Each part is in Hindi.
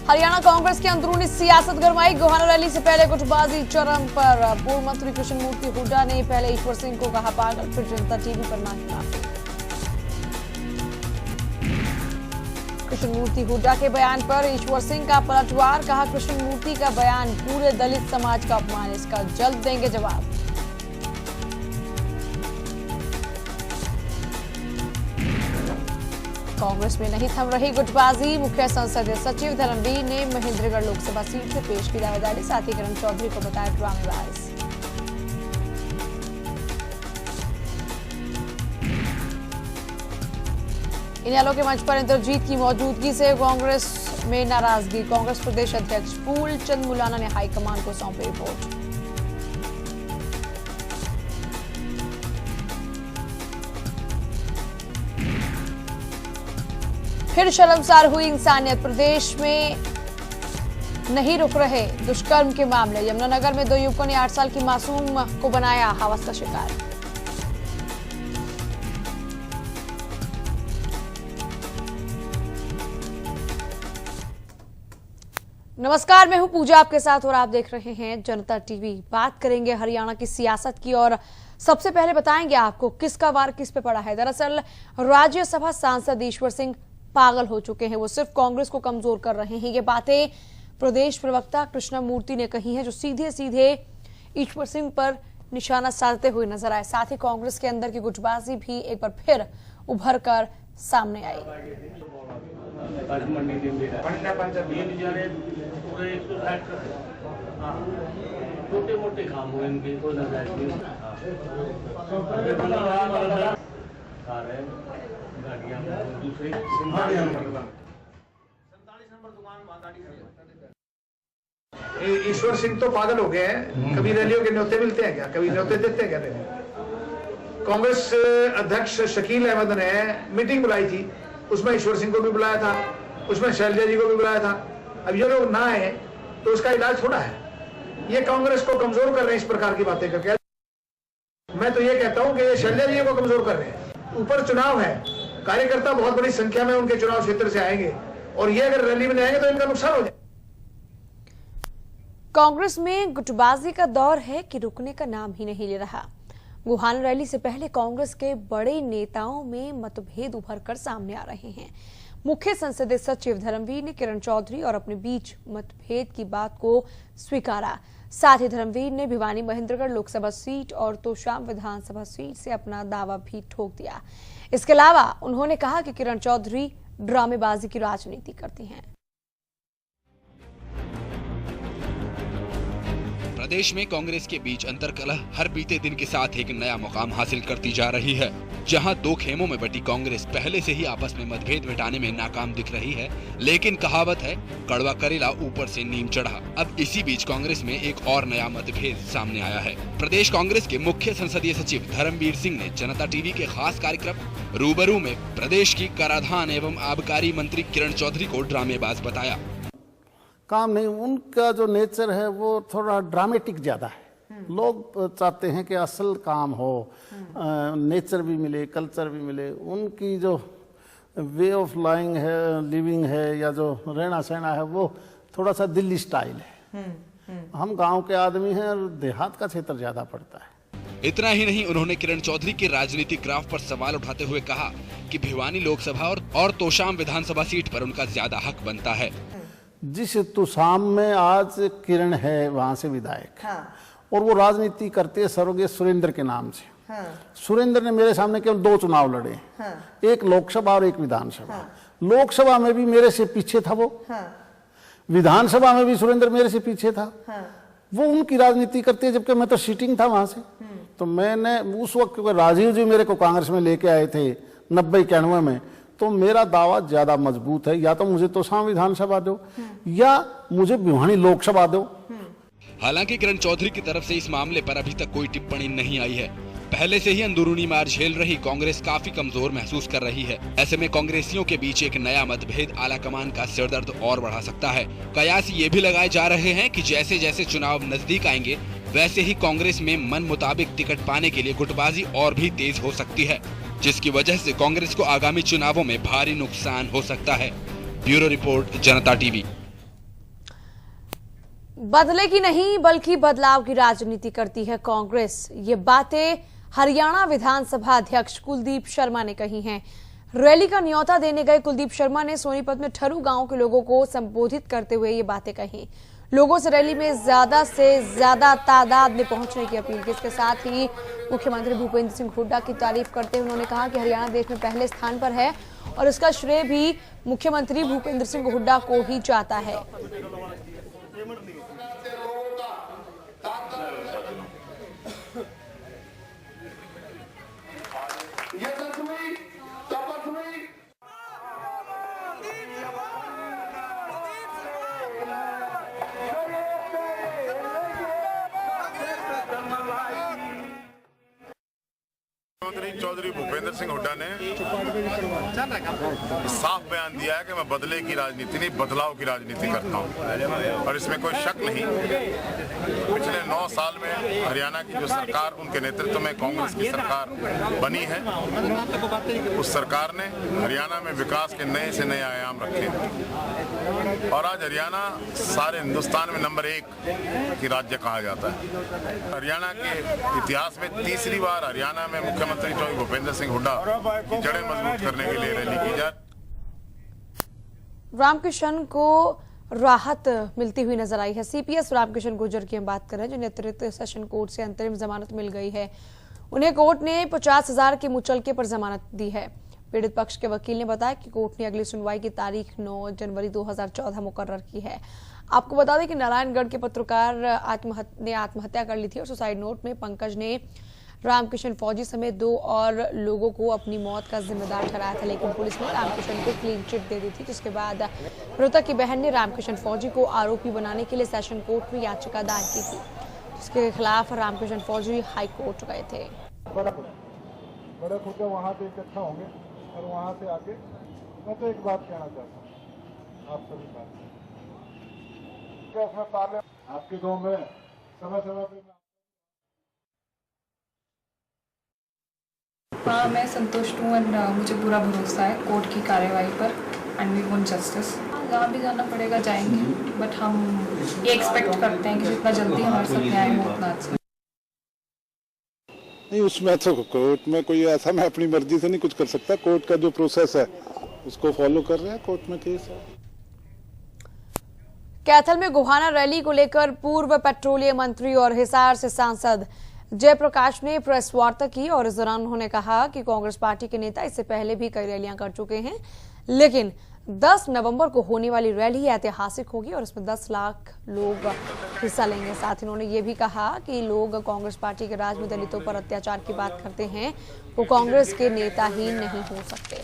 हरियाणा कांग्रेस की अंदरूनी सियासत गरमाई। गोहाना रैली से पहले गुटबाजी चरम पर। पूर्व मंत्री कृष्णमूर्ति हुड्डा ने पहले ईश्वर सिंह को कहा पागल, फिर जनता टीवी पर मांगी माफी। कृष्णमूर्ति हुड्डा के बयान पर ईश्वर सिंह का पलटवार। कहा कृष्णमूर्ति का बयान पूरे दलित समाज का अपमान, इसका जल्द देंगे जवाब। कांग्रेस में नहीं थम रही गुटबाजी। मुख्य संसदीय सचिव धर्मवीर ने महेंद्रगढ़ लोकसभा सीट से पेश की दावेदारी। साथ ही किरण चौधरी को बताया ड्रामेबाज। इनेलो के मंच पर इंद्रजीत की मौजूदगी से कांग्रेस में नाराजगी। कांग्रेस प्रदेश अध्यक्ष फूल चंद मुलाना ने हाईकमान को सौंपी रिपोर्ट। फिर शर्मसार हुई इंसानियत। प्रदेश में नहीं रुक रहे दुष्कर्म के मामले। यमुनानगर में 2 युवकों ने 8 साल की मासूम को बनाया हवस का शिकार। नमस्कार, मैं हूं पूजा आपके साथ और आप देख रहे हैं जनता टीवी। बात करेंगे हरियाणा की सियासत की और सबसे पहले बताएंगे आपको किसका वार किस पे पड़ा है। दरअसल राज्यसभा सांसद ईश्वर सिंह पागल हो चुके हैं। वो सिर्फ कांग्रेस को कमजोर कर रहे हैं। ये बातें प्रदेश प्रवक्ता कृष्णमूर्ति ने कही हैं, जो सीधे सीधे ईश्वर सिंह पर निशाना साधते हुए नजर आए। साथ ही कांग्रेस के अंदर की गुटबाजी भी एक बार फिर उभर कर सामने आई। छोटे-मोटे काम हुए इनके कोई ईश्वर सिंह तो पागल हो गए हैं। कभी रैलियों के न्योते मिलते हैं क्या? कभी न्योते देते हैं क्या? कांग्रेस अध्यक्ष शकील अहमद ने मीटिंग बुलाई थी, उसमें ईश्वर सिंह को भी बुलाया था, उसमें शैलजा जी को भी बुलाया था। अब ये लोग ना आए तो उसका इलाज थोड़ा है। ये कांग्रेस को कमजोर कर रहे हैं इस प्रकार की बातें करके। मैं तो ये कहता हूं कि ये शैलजा जी को कमजोर कर रहे हैं। ऊपर चुनाव है, कार्यकर्ता बहुत बड़ी संख्या में उनके चुनाव क्षेत्र से आएंगे और ये अगर रैली में आएंगे तो इनका नुकसान हो जाए। कांग्रेस में गुटबाजी का दौर है कि रुकने का नाम ही नहीं ले रहा। गोहाना रैली से पहले कांग्रेस के बड़े नेताओं में मतभेद उभर कर सामने आ रहे हैं। मुख्य संसदीय सचिव धर्मवीर ने किरण चौधरी और अपने बीच मतभेद की बात को स्वीकारा। साथ ही धर्मवीर ने भिवानी महेंद्रगढ़ लोकसभा सीट और तोशाम विधानसभा सीट से अपना दावा भी ठोक दिया। इसके अलावा उन्होंने कहा कि किरण चौधरी ड्रामेबाजी की राजनीति करती हैं। प्रदेश में कांग्रेस के बीच अंतर्कलह हर बीते दिन के साथ एक नया मुकाम हासिल करती जा रही है। जहां 2 खेमों में बटी कांग्रेस पहले से ही आपस में मतभेद मिटाने में नाकाम दिख रही है, लेकिन कहावत है कड़वा करेला ऊपर से नीम चढ़ा। अब इसी बीच कांग्रेस में एक और नया मतभेद सामने आया है। प्रदेश कांग्रेस के मुख्य संसदीय सचिव धर्मवीर सिंह ने जनता टीवी के खास कार्यक्रम रूबरू में प्रदेश की कराधान एवं आबकारी मंत्री किरण चौधरी को ड्रामेबाज बताया। काम नहीं, उनका जो नेचर है वो थोड़ा ड्रामेटिक ज़्यादा है। लोग चाहते हैं कि असल काम हो, नेचर भी मिले, कल्चर भी मिले। उनकी जो वे ऑफ लिविंग है या जो रहना सहना है वो थोड़ा सा दिल्ली स्टाइल है। हम गांव के आदमी हैं और देहात का क्षेत्र ज़्यादा पड़ता है। इतना ही नहीं, उन्होंने किरण चौधरी के राजनीतिक ग्राफ पर सवाल उठाते हुए कहा कि भिवानी लोकसभा और तोशाम विधानसभा सीट पर उनका ज्यादा हक बनता है। जिस तोशाम में आज किरण है वहां से विधायक, और वो राजनीति करते हैं स्वर्गीय सुरेंद्र के नाम से। सुरेंद्र ने मेरे सामने केवल 2 चुनाव लड़े, एक लोकसभा और एक विधानसभा। लोकसभा में भी मेरे से पीछे था वो, विधानसभा में भी सुरेंद्र मेरे से पीछे था। वो उनकी राजनीति करते हैं, जबकि मैं तो सीटिंग था वहां से। तो मैंने उस वक्त राजीव जी मेरे को कांग्रेस में लेके आए थे 90-91 में, तो मेरा दावा ज्यादा मजबूत है। या तो मुझे तोशाम विधानसभा दो या मुझे भिवानी लोकसभा दो। हालांकि किरण चौधरी की तरफ से इस मामले पर अभी तक कोई टिप्पणी नहीं आई है। पहले से ही अंदरूनी मार झेल रही कांग्रेस काफी कमजोर महसूस कर रही है। ऐसे में कांग्रेसियों के बीच एक नया मतभेद आलाकमान का सिरदर्द और बढ़ा सकता है। कयास ये भी लगाए जा रहे हैं कि जैसे जैसे चुनाव नजदीक आएंगे वैसे ही कांग्रेस में मन मुताबिक टिकट पाने के लिए गुटबाजी और भी तेज हो सकती है, जिसकी वजह से कांग्रेस को आगामी चुनावों में भारी नुकसान हो सकता है। ब्यूरो रिपोर्ट, जनता टीवी। बदले की नहीं बल्कि बदलाव की राजनीति करती है कांग्रेस। ये बातें हरियाणा विधानसभा अध्यक्ष कुलदीप शर्मा ने कही हैं। रैली का न्योता देने गए कुलदीप शर्मा ने सोनीपत में ठरू गांव के लोगों को संबोधित करते हुए ये बातें कही। लोगों से रैली में ज्यादा से ज्यादा तादाद में पहुंचने की अपील की। इसके साथ ही मुख्यमंत्री भूपेंद्र सिंह हुड्डा की तारीफ करते हुए उन्होंने कहा कि हरियाणा देश में पहले स्थान पर है और इसका श्रेय भी मुख्यमंत्री भूपेंद्र सिंह हुड्डा को ही जाता है। मुख्यमंत्री चौधरी भूपेंद्र सिंह हुड्डा ने साफ बयान दिया है कि मैं बदले की राजनीति नहीं बदलाव की राजनीति करता हूं और इसमें कोई शक नहीं। पिछले 9 साल में हरियाणा की जो सरकार उनके नेतृत्व में कांग्रेस की सरकार बनी है, उस सरकार ने हरियाणा में विकास के नए से नए आयाम रखे और आज हरियाणा सारे हिंदुस्तान में नंबर 1 की राज्य कहा जाता है। हरियाणा के इतिहास में तीसरी बार हरियाणा में मुख्यमंत्री चौधरी भूपेंद्र सिंह हुड्डा की जड़ें मजबूत करने के लिए रैली की जा। रामकिशन को राहत मिलती हुई नजर आई है। सीपीएस रामकिशन गुर्जर की हम बात कर रहे हैं, जो नेतृत्व सेशन कोर्ट से अंतरिम जमानत मिल गई है। उन्हें कोर्ट ने 50,000 के मुचलके पर जमानत दी है। पीड़ित पक्ष के वकील ने बताया कि कोर्ट ने अगली सुनवाई की तारीख 9 जनवरी 2014 मुकर्रर की है। आपको बता दें कि नारायणगढ़ के पत्रकार ने आत्महत्या कर ली थी और सुसाइड नोट में पंकज ने रामकिशन फौजी समेत 2 और लोगों को अपनी मौत का जिम्मेदार ठहराया था, लेकिन पुलिस ने रामकिशन को क्लीन चिट दे दी थी, जिसके बाद मृतक की बहन ने रामकिशन फौजी को आरोपी बनाने के लिए सेशन कोर्ट में याचिका दायर की थी, जिसके खिलाफ रामकिशन फौजी हाई कोर्ट गए थे। बड़े खुद वहाँ पे इकट्ठा होंगे और वहाँ से आके मैं तो एक बात कहना चाहता हूँ आप सभी बात, आपके गाँव में समय पे हाँ, मैं संतुष्ट हूँ एंड मुझे पूरा भरोसा है कोर्ट की कार्यवाही पर एंड वी वांट जस्टिस। जहाँ भी जाना पड़ेगा जाएंगे, बट हम ये एक्सपेक्ट करते हैं कि जितना जल्दी हमारे साथ न्याय हो उतना अच्छा। नहीं, उसमें तो कोर्ट में कोई ऐसा मैं अपनी मर्जी से नहीं कुछ कर सकता। कोर्ट का जो प्रोसेस है उसको फॉलो कर रहे हैं, कोर्ट में केस है। कैथल में गोहाना रैली को लेकर पूर्व पेट्रोलियम मंत्री और हिसार से सांसद जयप्रकाश ने प्रेस वार्ता की और इस दौरान उन्होंने कहा कि कांग्रेस पार्टी के नेता इससे पहले भी कई रैलियां कर चुके हैं, लेकिन 10 नवंबर को होने वाली रैली ऐतिहासिक होगी और इसमें 10 लाख लोग हिस्सा लेंगे। साथ ही उन्होंने ये भी कहा कि लोग कांग्रेस पार्टी के राज में दलितों पर अत्याचार की बात करते हैं, वो कांग्रेस के नेता ही नहीं हो सकते।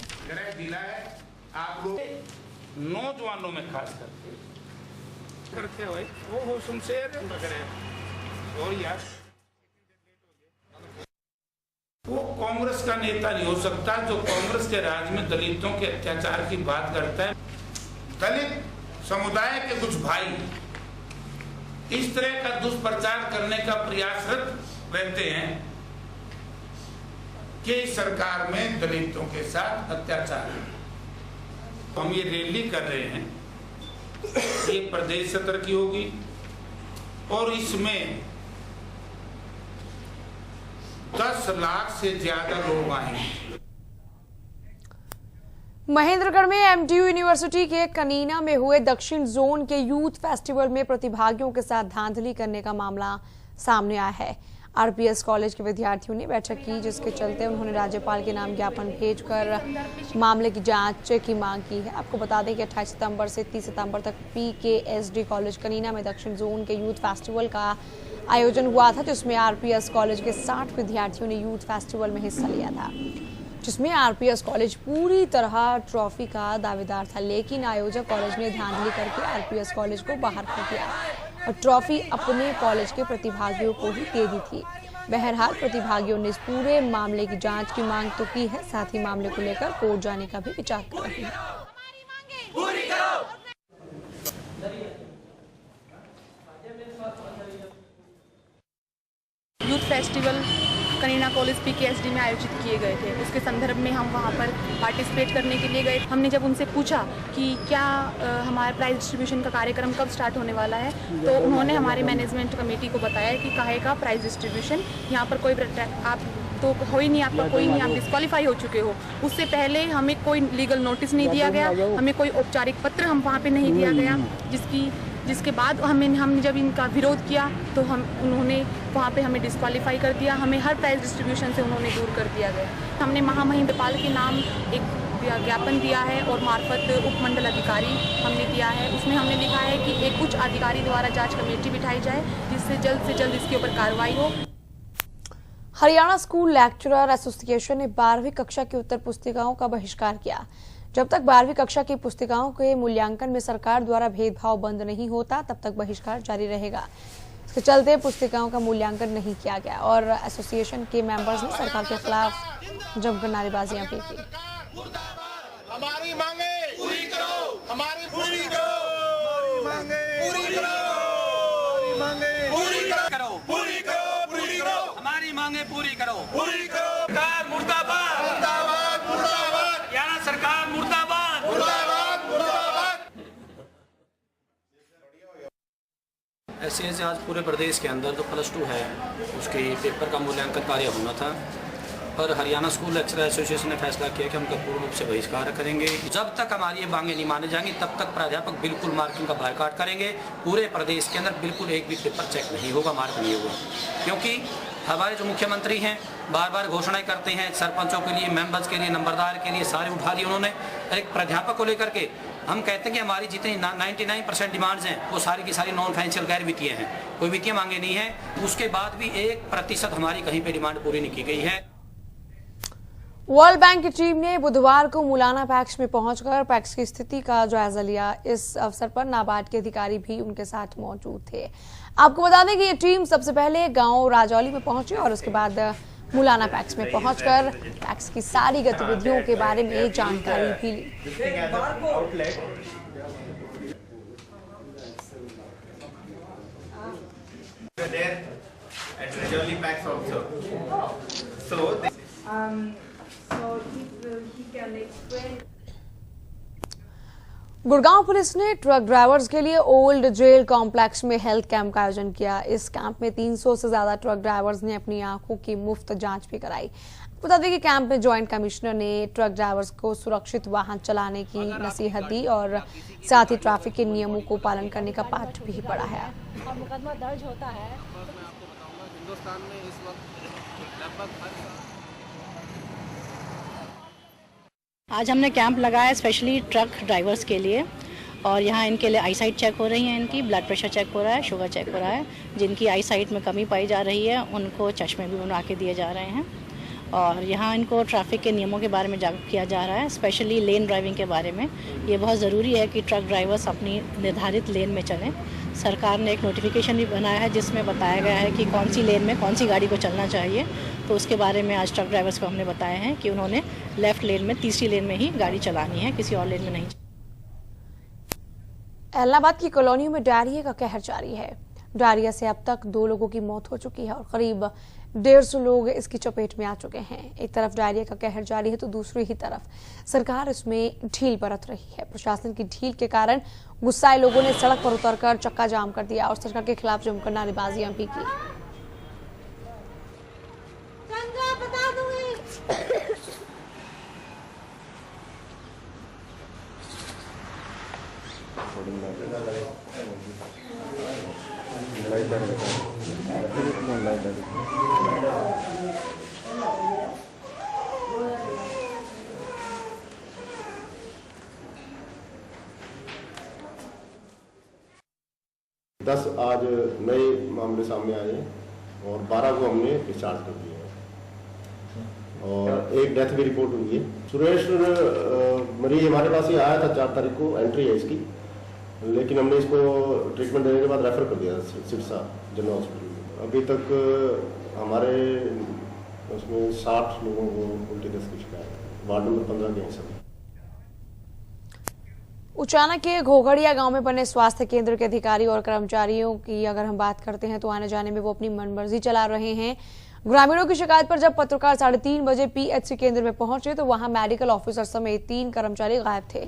नौजवानों में खास करके वो शमशेर और यार वो कांग्रेस का नेता नहीं हो सकता जो कांग्रेस के राज में दलितों के अत्याचार की बात करता है। दलित समुदाय के कुछ भाई इस तरह का दुष्प्रचार करने का प्रयासरत रहते हैं कि इस सरकार में दलितों के साथ अत्याचार है। हम ये रैली कर रहे हैं, ये प्रदेश सत्र की होगी और इसमें 10 लाख से ज्यादा लोग आएंगे। महेंद्रगढ़ में एमटीयू यूनिवर्सिटी के कनीना में हुए दक्षिण जोन के यूथ फेस्टिवल में प्रतिभागियों के साथ धांधली करने का मामला सामने आया है। आरपीएस कॉलेज के विद्यार्थियों ने बैठक की, जिसके चलते उन्होंने राज्यपाल के नाम ज्ञापन भेजकर मामले की जांच की मांग की है। आपको बता दें कि 28 सितंबर से 30 सितंबर तक पीकेएसडी कॉलेज कनीना में दक्षिण जोन के यूथ फेस्टिवल का आयोजन हुआ था, जिसमें आरपीएस कॉलेज के 60 विद्यार्थियों ने यूथ फेस्टिवल में हिस्सा लिया था, जिसमें आरपीएस कॉलेज पूरी तरह ट्रॉफी का दावेदार था, लेकिन आयोजक कॉलेज ने धांधली करके आरपीएस कॉलेज को बाहर कर दिया और ट्रॉफी अपने कॉलेज के प्रतिभागियों को ही दे दी थी। बहरहाल प्रतिभागियों ने इस पूरे मामले की जांच की मांग तो की है, साथ ही मामले को लेकर कोर्ट जाने का भी विचार कर रहे हैं। Youth festival Kanina college PKSD में आयोजित किए गए थे। उसके संदर्भ में हम वहाँ पर पार्टिसिपेट करने के लिए गए। हमने जब उनसे पूछा कि क्या हमारे प्राइज डिस्ट्रीब्यूशन का कार्यक्रम कब स्टार्ट होने वाला है, तो उन्होंने हमारे मैनेजमेंट कमेटी को बताया कि काहे का प्राइज डिस्ट्रीब्यूशन, यहाँ पर कोई आप तो हो ही नहीं, आपका कोई नहीं, आप डिस्क्वालीफाई हो चुके हो। उससे पहले हमें कोई लीगल नोटिस नहीं दिया गया, हमें कोई औपचारिक पत्र हम वहाँ पे नहीं दिया गया, जिसके बाद हमने जब इनका विरोध किया तो उन्होंने वहाँ पे हमें डिस्क्वालीफाई कर दिया। हमें हर प्राइज डिस्ट्रीब्यूशन से उन्होंने दूर कर दिया गया। हमने महामहिम नेपाल के नाम एक ज्ञापन दिया है और मार्फत उपमंडल अधिकारी हमने दिया है। उसमें हमने लिखा है कि एक उच्च अधिकारी द्वारा जाँच कमेटी बिठाई जाए, जिससे जल्द से जल्द इसके ऊपर कार्रवाई हो। हरियाणा स्कूल लेक्चरर एसोसिएशन ने 12वीं कक्षा की उत्तर पुस्तिकाओं का बहिष्कार किया। जब तक 12वीं कक्षा की पुस्तिकाओं के मूल्यांकन में सरकार द्वारा भेदभाव बंद नहीं होता, तब तक बहिष्कार जारी रहेगा। इसके चलते पुस्तिकाओं का मूल्यांकन नहीं किया गया और एसोसिएशन के मेंबर्स ने सरकार के खिलाफ जमकर नारेबाजियां भी की। हमारी मांगे पूरी करो, हमारी पूरी करो, मांगे पूरी करो, मांगे पूरी करो, पूरी करो, पूरी करो, हमारी मांगे पूरी करो, पूरी करो। सरकार मुर्दाबाद, मुर्दाबाद, मुर्दाबाद, हरियाणा सरकार मुर्दाबाद, मुर्दाबाद, मुर्दाबाद। ऐसे आज पूरे प्रदेश के अंदर जो +2 है उसके पेपर का मूल्यांकन कार्य होना था, पर हरियाणा स्कूल लेक्चरर एसोसिएशन ने फैसला किया कि हम पूर्ण रूप से बहिष्कार करेंगे। जब तक हमारी ये मांगे नहीं माने जाएंगी तब तक प्राध्यापक बिल्कुल मार्किंग का बायकॉट करेंगे। पूरे प्रदेश के अंदर बिल्कुल एक भी पेपर चेक नहीं होगा, मार्क नहीं होगा, क्योंकि हमारे जो मुख्यमंत्री हैं बार बार घोषणाएं करते हैं सरपंचों के लिए, मेंबर्स के लिए, नंबरदार के लिए, सारे उठा दिए उन्होंने। एक प्राध्यापक को लेकर के हम कहते हैं कि हमारी जितनी 99% डिमांड्स हैं वो सारी की सारी नॉन फाइनेंशियल गैर वित्तीय हैं, कोई वित्तीय मांगे नहीं है। उसके बाद भी 1% हमारी कहीं पे डिमांड पूरी नहीं की गई है। वर्ल्ड बैंक की टीम ने बुधवार को मुलाना पैक्स में पहुंचकर पैक्स की स्थिति का जायजा लिया। इस अवसर पर नाबार्ड के अधिकारी भी उनके साथ मौजूद थे। आपको बता दें कि ये टीम सबसे पहले गांव राजौली में पहुंची और उसके बाद मुलाना पैक्स में पहुंचकर पैक्स की सारी गतिविधियों के बारे में जानकारी भी ली। गुड़गांव पुलिस ने ट्रक ड्राइवर्स के लिए ओल्ड जेल कॉम्प्लेक्स में हेल्थ कैंप का आयोजन किया। इस कैंप में 300 से ज्यादा ट्रक ड्राइवर्स ने अपनी आंखों की मुफ्त जांच भी कराई। बता दें कि कैंप में जॉइंट कमिश्नर ने ट्रक ड्राइवर्स को सुरक्षित वाहन चलाने की नसीहत दी और साथ ही ट्रैफिक के नियमों को पालन करने का पाठ भी पढ़ाया। और मुकदमा दर्ज होता है। हिंदुस्तान में इस वक्त लगभग आज हमने कैंप लगाया स्पेशली ट्रक ड्राइवर्स के लिए और यहाँ इनके लिए आई साइट चेक हो रही है, इनकी ब्लड प्रेशर चेक हो रहा है, शुगर चेक हो रहा है। जिनकी आई साइट में कमी पाई जा रही है उनको चश्मे भी बना के दिए जा रहे हैं और यहाँ इनको ट्रैफिक के नियमों के बारे में जागरूक किया जा रहा है, स्पेशली लेन ड्राइविंग के बारे में। ये बहुत ज़रूरी है कि ट्रक ड्राइवर्स अपनी निर्धारित लेन में चलें। सरकार ने एक नोटिफिकेशन भी बनाया है जिसमें बताया गया है कि कौन सी लेन में कौन सी गाड़ी को चलना चाहिए, तो उसके बारे में आज ट्रक ड्राइवर्स को हमने बताया है कि उन्होंने लेफ्ट लेन में, तीसरी लेन में ही गाड़ी चलानी है, किसी और लेन में नहीं। इलाहाबाद की कॉलोनियों में डायरिया का कहर जारी है। डायरिया से अब तक 2 लोगों की मौत हो चुकी है और करीब 150 लोग इसकी चपेट में आ चुके हैं। एक तरफ डायरिया का कहर जारी है तो दूसरी ही तरफ सरकार इसमें ढील बरत रही है। प्रशासन की ढील के कारण गुस्साए लोगों ने सड़क पर उतरकर चक्का जाम कर दिया और सरकार के खिलाफ जमकर नारेबाजियां भी की। दस आज नए मामले सामने आए और 12 को हमने डिस्चार्ज कर दिया है और एक डेथ भी रिपोर्ट हुई है। सुरेश मरीज हमारे पास ही आया था, 4 तारीख को एंट्री है इसकी, लेकिन हमने इसको ट्रीटमेंट देने के बाद रेफर कर दिया सिरसा जनरल हॉस्पिटल। अभी तक हमारे उसमें 60 लोगों को उल्टी दस्त की शिकायत है, वार्ड नंबर 15 के हैं सभी। उचाना के घोघड़िया गांव में बने स्वास्थ्य केंद्र के अधिकारी और कर्मचारियों की अगर हम बात करते हैं तो आने जाने में वो अपनी मनमर्जी चला रहे हैं। ग्रामीणों की शिकायत पर जब पत्रकार 3:30 बजे पीएचसी केंद्र में पहुंचे तो वहां मेडिकल ऑफिसर समेत 3 कर्मचारी गायब थे।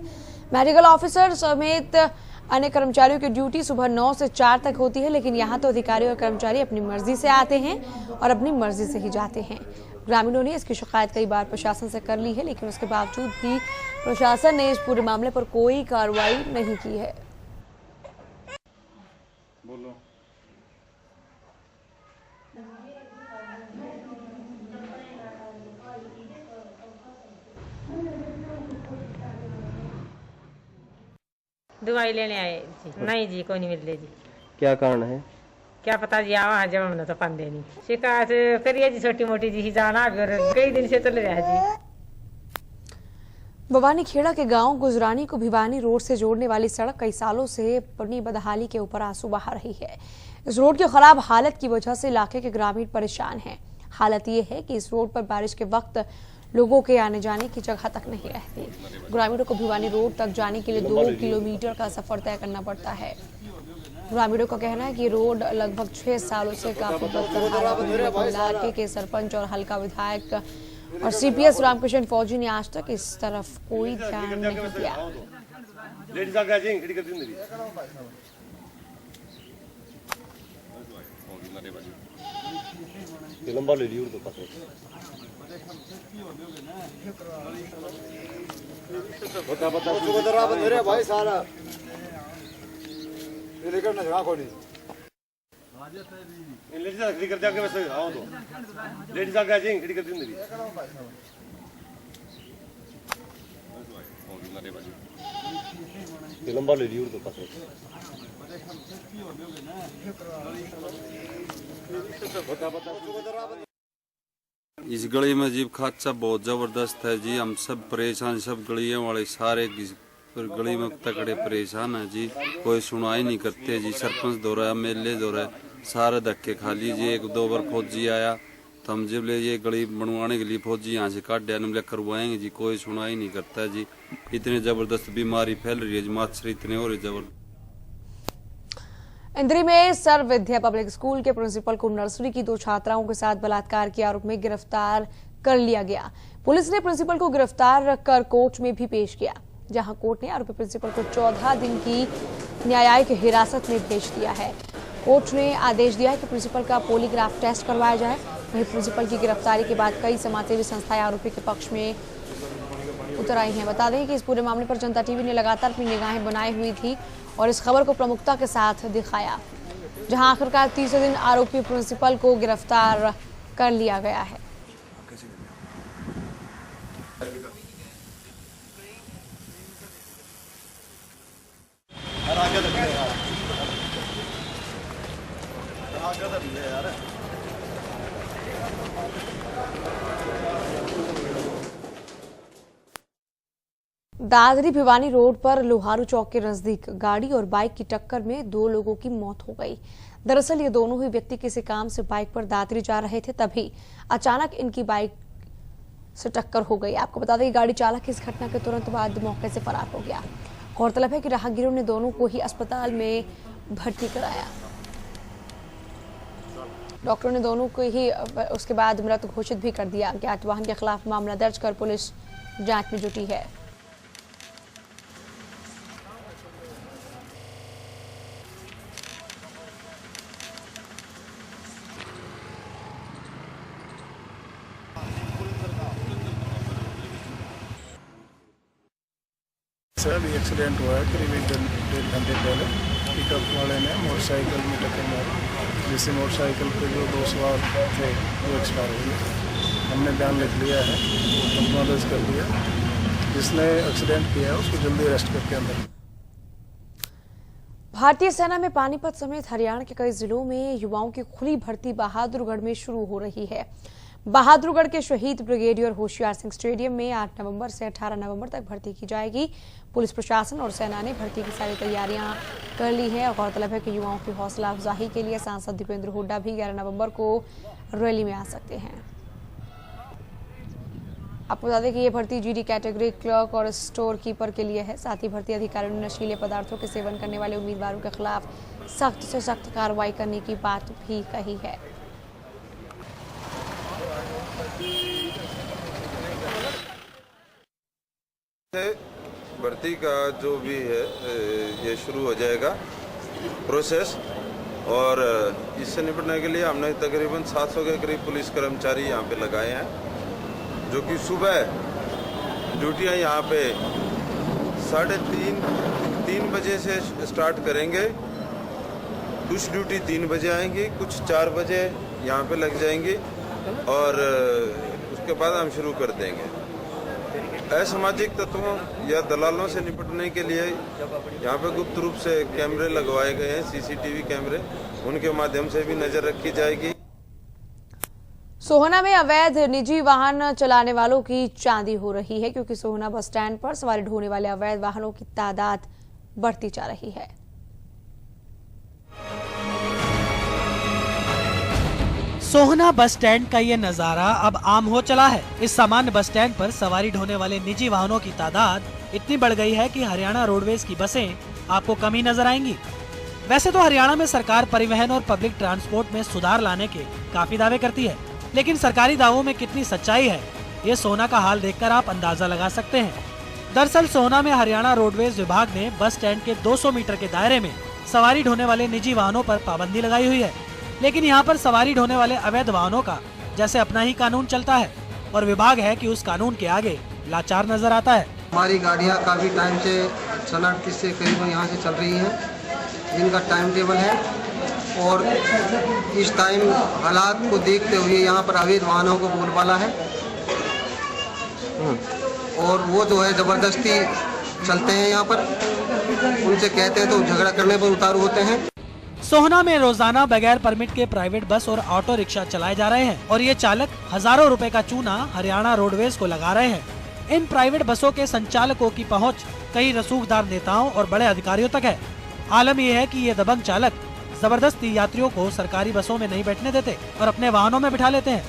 मेडिकल ऑफिसर समेत अन्य कर्मचारियों की ड्यूटी सुबह 9 से 4 तक होती है, लेकिन यहां तो अधिकारी और कर्मचारी अपनी मर्जी से आते हैं और अपनी मर्जी से ही जाते हैं। ग्रामीणों ने इसकी शिकायत कई बार प्रशासन से कर ली है, लेकिन उसके बावजूद भी प्रशासन ने इस पूरे मामले पर कोई कार्रवाई नहीं की है। दवाई लेने आए जी। नहीं जी, कोई नहीं मिल रही जी। क्या कारण है? क्या पता जी, आवा जब हमने तो पान देनी शिकायत करिए जी, छोटी मोटी जी जाना कई दिन से चल रहा है जी। भवानी खेड़ा के गांव गुजरानी को भिवानी रोड से जोड़ने वाली सड़क कई सालों से बनी बदहाली के ऊपर आंसू बहा रही है। इस रोड की खराब हालत की वजह से इलाके के ग्रामीण परेशान हैं। हालत ये है कि इस रोड पर बारिश के वक्त लोगों के आने जाने की जगह तक नहीं रहती। ग्रामीणों को भिवानी रोड तक जाने के लिए 2 किलोमीटर का सफर तय करना पड़ता है। ग्रामीणों का कहना है कि रोड लगभग 6 सालों से काफी इलाके के सरपंच और हल्का विधायक और सीपीएस रामकृष्ण फौजी ने आज तक इस तरफ कोई ध्यान नहीं दिया। भाई सारा लेकर ना जगह कोई लेडीज खड़ी कर जाके वैसे आओ तो लेडीज आगे आ जाएंगे खड़ी कर देंगे लंबा ले लियो तो पास इस गली में जीव हादसा बहुत जबरदस्त है जी। हम सब परेशान, सब गलियों वाले सारे गली में तकड़े परेशान है जी। कोई सुनवाई नहीं करते जी। सरपंच दो रहा है, एमएलए दो रहा है, सारे धक्के खा लीजिए। 1-2 बार फौजी आया तो हम जब ले ये गली बनवाने के लिए फौजी यहाँ से काट दिया, हम करवाएंगे जी। कोई सुनवाई नहीं करता जी। इतनी जबरदस्त बीमारी फैल रही है जी, मच्छर इतने हो रहे जबरदस्त। इंद्री में सर्व विद्या पब्लिक स्कूल के प्रिंसिपल को नर्सरी की 2 छात्राओं के साथ बलात्कार के आरोप में गिरफ्तार कर लिया गया। पुलिस ने प्रिंसिपल को गिरफ्तार कर कोर्ट में भी पेश किया, जहां कोर्ट ने आरोपी प्रिंसिपल को 14 दिन की न्यायिक हिरासत में भेज दिया है। कोर्ट ने आदेश दिया है कि प्रिंसिपल का पॉलीग्राफ टेस्ट करवाया जाए। वहीं प्रिंसिपल की गिरफ्तारी के बाद कई समाजसेवी संस्थाएं आरोपी के पक्ष में उतर आई हैं। बता दें कि इस पूरे मामले पर जनता टीवी ने लगातार अपनी निगाहें बनाई हुई थी और इस खबर को प्रमुखता के साथ दिखाया, जहां आखिरकार 30वें दिन आरोपी प्रिंसिपल को गिरफ्तार कर लिया गया है। दादरी भिवानी रोड पर लोहारू चौक के नजदीक गाड़ी और बाइक की टक्कर में 2 लोगों की मौत हो गई। दरअसल ये दोनों ही व्यक्ति किसी काम से बाइक पर दादरी जा रहे थे, तभी अचानक इनकी बाइक से टक्कर हो गई। आपको बता दें कि गाड़ी चालक इस घटना के तुरंत बाद मौके से फरार हो गया। गौरतलब है कि राहगीरों ने दोनों को ही अस्पताल में भर्ती कराया। डॉक्टरों ने दोनों को ही उसके बाद मृत घोषित भी कर दिया। अज्ञात वाहन के खिलाफ मामला दर्ज कर पुलिस जांच में जुटी है। सर एक्सीडेंट हुआ है करीब 1.5 घंटे पहले। पिकअप वाले ने मोटरसाइकिल में टक्कर मारी, जिससे मोटरसाइकिल पे जो 2 सवार थे वो एक्सपायर हो गए। हमने बयान लिख लिया है, मुकदमा दर्ज कर दिया। जिसने एक्सीडेंट किया है उसको जल्दी अरेस्ट करके अंदर। भारतीय सेना में पानीपत समेत हरियाणा के कई जिलों में युवाओं की खुली भर्ती बहादुरगढ़ में शुरू हो रही है। बहादुरगढ़ के शहीद ब्रिगेडियर होशियार सिंह स्टेडियम में 8 नवंबर से 18 नवंबर तक भर्ती की जाएगी। पुलिस प्रशासन और सेना ने भर्ती की सारी तैयारियां कर ली है। और गौरतलब है कि युवाओं की हौसला अफजाई के लिए सांसद दीपेंद्र हुड्डा भी 11 नवंबर को रैली में आ सकते हैं। आपको बता दें कि ये भर्ती जीडी कैटेगरी क्लर्क और स्टोर कीपर के लिए है। साथ ही भर्ती अधिकारियों ने नशीले पदार्थों के सेवन करने वाले उम्मीदवारों के खिलाफ सख्त से सख्त कार्रवाई करने की बात भी कही है। भर्ती का जो भी है ये शुरू हो जाएगा प्रोसेस, और इससे निपटने के लिए हमने तकरीबन 700 के करीब पुलिस कर्मचारी यहाँ पे लगाए हैं, जो कि सुबह ड्यूटियाँ यहाँ पे 3:30 बजे से स्टार्ट करेंगे। कुछ ड्यूटी 3 बजे आएंगी, कुछ 4 बजे यहाँ पे लग जाएंगी, और उसके बाद हम शुरू कर देंगे। असामाजिक तत्वों या दलालों से निपटने के लिए यहाँ पे गुप्त रूप से कैमरे लगवाए गए हैं, सीसीटीवी कैमरे, उनके माध्यम से भी नजर रखी जाएगी। सोहना में अवैध निजी वाहन चलाने वालों की चांदी हो रही है, क्योंकि सोहना बस स्टैंड पर सवारी ढोने वाले अवैध वाहनों की तादाद बढ़ती जा रही है। सोहना बस स्टैंड का ये नजारा अब आम हो चला है। इस सामान्य बस स्टैंड पर सवारी ढोने वाले निजी वाहनों की तादाद इतनी बढ़ गई है कि हरियाणा रोडवेज की बसें आपको कम ही नजर आएंगी। वैसे तो हरियाणा में सरकार परिवहन और पब्लिक ट्रांसपोर्ट में सुधार लाने के काफी दावे करती है, लेकिन सरकारी दावों में कितनी सच्चाई है, ये सोहना का हाल देखकर आप अंदाजा लगा सकते हैं। दरअसल सोहना में हरियाणा रोडवेज विभाग ने बस स्टैंड के 200 मीटर के दायरे में सवारी ढोने वाले निजी वाहनों पर पाबंदी लगाई हुई है, लेकिन यहाँ पर सवारी ढोने वाले अवैध वाहनों का जैसे अपना ही कानून चलता है, और विभाग है कि उस कानून के आगे लाचार नजर आता है। हमारी गाड़ियाँ काफी टाइम से 38 से करीबन यहाँ से चल रही हैं, इनका टाइम टेबल है, और इस टाइम हालात को देखते हुए यहाँ पर अवैध वाहनों को बोलबाला है, और वो जो है जबरदस्ती चलते हैं यहाँ पर, उनसे कहते हैं तो झगड़ा करने पर उतारू होते हैं। सोहना में रोजाना बगैर परमिट के प्राइवेट बस और ऑटो रिक्शा चलाए जा रहे हैं, और ये चालक हजारों रुपए का चूना हरियाणा रोडवेज को लगा रहे हैं। इन प्राइवेट बसों के संचालकों की पहुंच कई रसूखदार नेताओं और बड़े अधिकारियों तक है। आलम यह है कि ये दबंग चालक जबरदस्ती यात्रियों को सरकारी बसों में नहीं बैठने देते और अपने वाहनों में बिठा लेते हैं,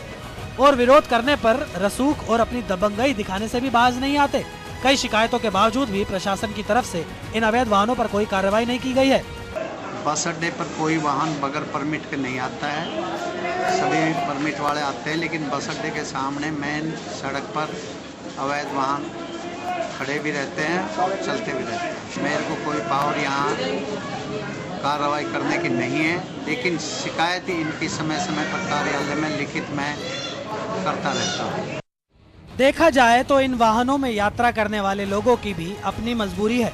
और विरोध करने पर रसूख और अपनी दबंगई दिखाने से भी बाज नहीं आते। कई शिकायतों के बावजूद भी प्रशासन की तरफ से इन अवैध वाहनों पर कोई कार्रवाई नहीं की गई है। बस अड्डे पर कोई वाहन बगैर परमिट के नहीं आता है, सभी परमिट वाले आते हैं, लेकिन बस अड्डे के सामने मेन सड़क पर अवैध वाहन खड़े भी रहते हैं और चलते भी रहते हैं। मेरे को कोई पावर यहाँ कार्रवाई करने की नहीं है, लेकिन शिकायत इनकी समय समय पर कार्यालय में लिखित में करता रहता हूँ। देखा जाए तो इन वाहनों में यात्रा करने वाले लोगों की भी अपनी मजबूरी है।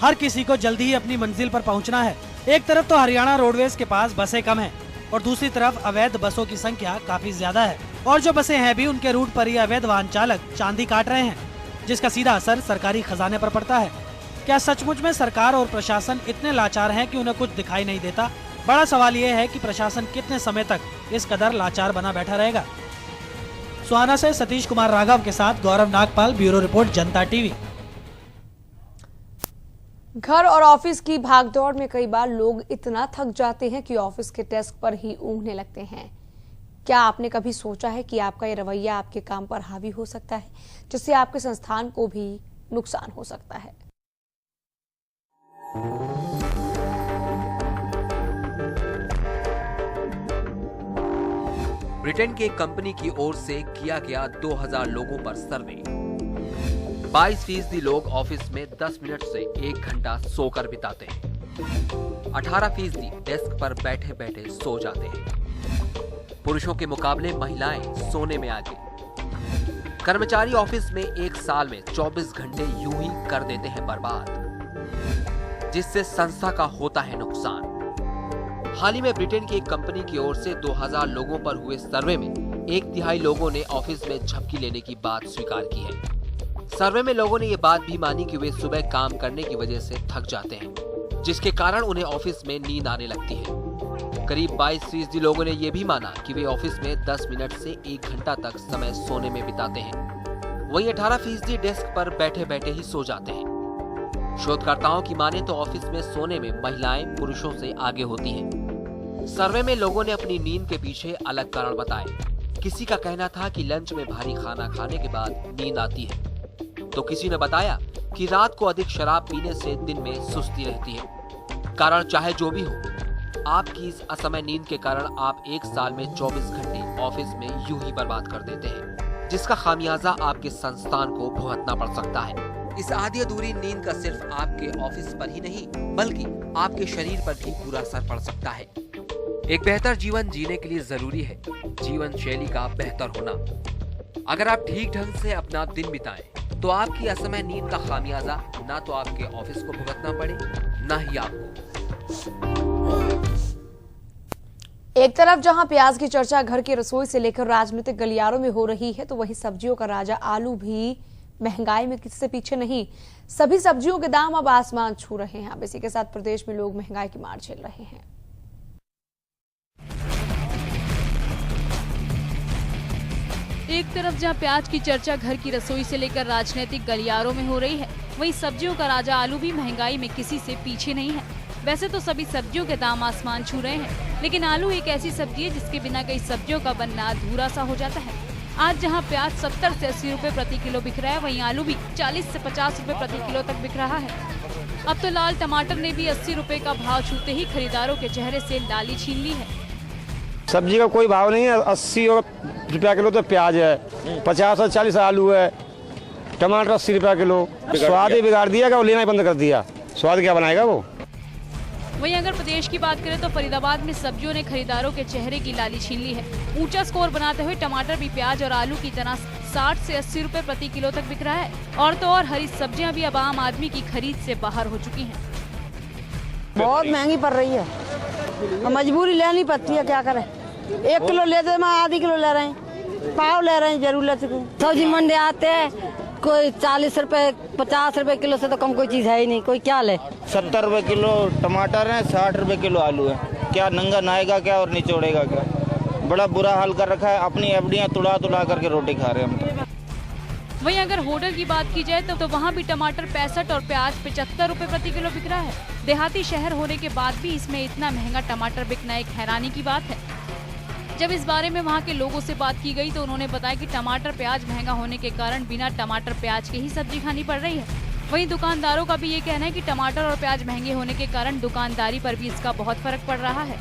हर किसी को जल्दी ही अपनी मंजिल पर पहुंचना है। एक तरफ तो हरियाणा रोडवेज के पास बसें कम हैं, और दूसरी तरफ अवैध बसों की संख्या काफी ज्यादा है, और जो बसें हैं भी उनके रूट पर ही अवैध वाहन चालक चांदी काट रहे हैं, जिसका सीधा असर सरकारी खजाने पर पड़ता है। क्या सचमुच में सरकार और प्रशासन इतने लाचार हैं कि उन्हें कुछ दिखाई नहीं देता? बड़ा सवाल ये है कि प्रशासन कितने समय तक इस कदर लाचार बना बैठा रहेगा। सोहाना से सतीश कुमार राघव के साथ गौरव नागपाल, ब्यूरो रिपोर्ट, जनता टीवी। घर और ऑफिस की भागदौड़ में कई बार लोग इतना थक जाते हैं कि ऑफिस के डेस्क पर ही ऊँघने लगते हैं। क्या आपने कभी सोचा है कि आपका ये रवैया आपके काम पर हावी हो सकता है, जिससे आपके संस्थान को भी नुकसान हो सकता है? ब्रिटेन की एक कंपनी की ओर से किया गया 2000 लोगों पर सर्वे। 22% लोग ऑफिस में 10 मिनट से 1 घंटा सोकर बिताते हैं। 18% डेस्क पर बैठे बैठे सो जाते हैं। पुरुषों के मुकाबले महिलाएं सोने में आगे। कर्मचारी ऑफिस में एक साल में 24 घंटे यूं ही कर देते हैं बर्बाद, जिससे संस्था का होता है नुकसान। हाल ही में ब्रिटेन की एक कंपनी की ओर से 2000 लोगों पर हुए सर्वे में 1/3 लोगों ने ऑफिस में झपकी लेने की बात स्वीकार की है। सर्वे में लोगों ने ये बात भी मानी कि वे सुबह काम करने की वजह से थक जाते हैं, जिसके कारण उन्हें ऑफिस में नींद आने लगती है। करीब 22% लोगों ने यह भी माना कि वे ऑफिस में 10 मिनट से 1 घंटा तक समय सोने में बिताते हैं। वहीं 18% डेस्क पर बैठे बैठे ही सो जाते हैं। शोधकर्ताओं की माने तो ऑफिस में सोने में महिलाएं पुरुषों से आगे होती हैं। सर्वे में लोगों ने अपनी नींद के पीछे अलग कारण बताए। किसी का कहना था कि लंच में भारी खाना खाने के बाद नींद आती है, तो किसी ने बताया कि रात को अधिक शराब पीने से दिन में सुस्ती रहती है। कारण चाहे जो भी हो, आपकी इस असमय नींद के कारण आप एक साल में 24 घंटे ऑफिस में यूं ही बर्बाद कर देते हैं, जिसका खामियाजा आपके संस्थान को भुगतना पड़ सकता है। इस आधी अधूरी नींद का सिर्फ आपके ऑफिस पर ही नहीं बल्कि आपके शरीर पर भी बुरा असर पड़ सकता है। एक बेहतर जीवन जीने के लिए जरूरी है जीवन शैली का बेहतर होना। अगर आप ठीक ढंग से अपना दिन बिताएं, तो आपकी असमय नींद का खामियाजा ना तो आपके ऑफिस को भुगतना पड़े, ना ही आपको। एक तरफ जहां प्याज की चर्चा घर की रसोई से लेकर राजनीतिक गलियारों में हो रही है, तो वहीं सब्जियों का राजा आलू भी महंगाई में किसी से पीछे नहीं। सभी सब्जियों के दाम अब आसमान छू रहे हैं। अब इसी के साथ प्रदेश में लोग महंगाई की मार झेल रहे हैं। एक तरफ जहां प्याज की चर्चा घर की रसोई से लेकर राजनीतिक गलियारों में हो रही है, वहीं सब्जियों का राजा आलू भी महंगाई में किसी से पीछे नहीं है। वैसे तो सभी सब्जियों के दाम आसमान छू रहे हैं, लेकिन आलू एक ऐसी सब्जी है जिसके बिना कई सब्जियों का बनना अधूरा सा हो जाता है। आज जहां प्याज 70 से 80 रुपए प्रति किलो बिक रहा है, वहीं आलू भी 40 से 50 रुपए प्रति किलो तक बिक रहा है। अब तो लाल टमाटर ने भी 80 रुपए का भाव छूते ही खरीदारों के चेहरे से लाली छीन ली है। सब्जी का कोई भाव नहीं है। 80 रुपया किलो तो प्याज है, 50 और 40 आलू है, टमाटर 80 रुपया किलो। स्वाद ही बिगाड़ दिया, वो लेना ही बंद कर दिया। स्वाद क्या बनाएगा वो। वहीं अगर प्रदेश की बात करें तो फरीदाबाद में सब्जियों ने खरीदारों के चेहरे की लाली छीन ली है। ऊंचा स्कोर बनाते हुए टमाटर भी प्याज और आलू की तरह 60 से 80 रुपए प्रति किलो तक बिक रहा है। और तो और हरी सब्जियां भी अब आम आदमी की खरीद से बाहर हो चुकी हैं। बहुत महंगी पड़ रही है, मजबूरी लेनी पड़ती है, क्या करें। 1 किलो लेते हैं, आधी किलो ले रहे हैं, पाव ले रहे हैं जरूरत को। सब्जी मंडी आते हैं, कोई 40 रुपए 50 रुपए किलो से तो कम कोई चीज है ही नहीं। कोई क्या ले। 70 रुपए किलो टमाटर है, 60 रुपए किलो आलू है। क्या नंगा नहाएगा क्या और निचोड़ेगा क्या। बड़ा बुरा हाल कर रखा है। अपनी एफडियां तुड़ा करके रोटी खा रहे हैं हम तो। वहीं अगर होटल की बात की जाए तो वहाँ भी टमाटर 65 और प्याज 75 रुपए प्रति किलो बिक रहा है। देहाती शहर होने के बाद भी इसमें इतना महंगा टमाटर बिकना एक हैरानी की बात है। जब इस बारे में वहाँ के लोगों से बात की गई तो उन्होंने बताया कि टमाटर प्याज महंगा होने के कारण बिना टमाटर प्याज के ही सब्जी खानी पड़ रही है। वहीं दुकानदारों का भी ये कहना है कि टमाटर और प्याज महंगे होने के कारण दुकानदारी पर भी इसका बहुत फर्क पड़ रहा है।